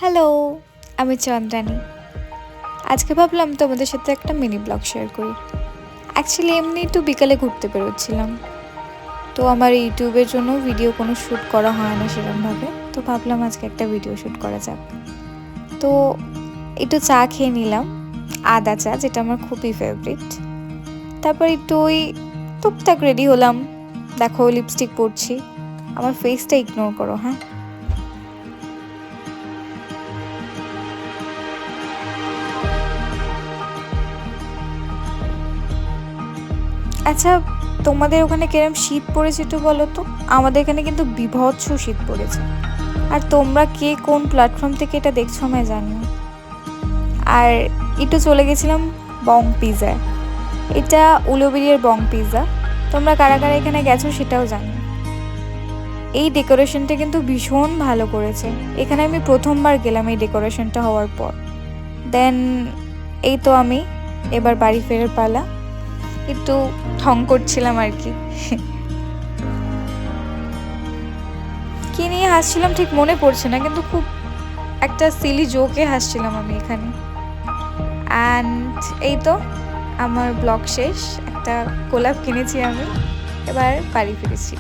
Hello, আমি চন্দ্রানী। আজকে ভাবলাম তোমাদের সাথে একটা মিনি ব্লগ শেয়ার করি। অ্যাকচুয়ালি এমনি একটু বিকালে ঘুরতে বেরোচ্ছিলাম, তো আমার ইউটিউবের জন্য ভিডিও কোনো শ্যুট করা হয় না সেরকমভাবে, তো ভাবলাম আজকে একটা ভিডিও শ্যুট করা যাক। তো একটু চা খেয়ে নিলাম, আদা চা, যেটা আমার খুবই ফেভারিট। তারপর একটু ওই টুকটাক রেডি হলাম। দেখো লিপস্টিক পরছি, আমার ফেসটা ইগনোর করো, হ্যাঁ। আচ্ছা, তোমাদের ওখানে কিরম শীত পড়েছে একটু বলো তো। আমাদের এখানে কিন্তু বীভৎস শীত পড়েছে। আর তোমরা কে কোন প্ল্যাটফর্ম থেকে এটা দেখছো আমায় জানিও। আর একটু চলে গেছিলাম বং পিৎজায়। এটা উলুবেড়িয়ার বং পিৎজা। তোমরা কারা কারা এখানে গেছো সেটাও জানি। এই ডেকোরেশনটা কিন্তু ভীষণ ভালো করেছে। এখানে আমি প্রথমবার গেলাম এই ডেকোরেশনটা হওয়ার পর। দেন এই তো আমি এবার বাড়ি ফেরার পালা। একটু ঠং করছিলাম আর কি। কি নিয়ে হাসছিলাম ঠিক মনে পড়ছে না, কিন্তু খুব একটা সিলি জোকে হাসছিলাম আমি এখানে। অ্যান্ড এই তো আমার ব্লগ শেষ। একটা গোলাপ কিনেছি আমি, এবার বাড়ি ফিরেছি।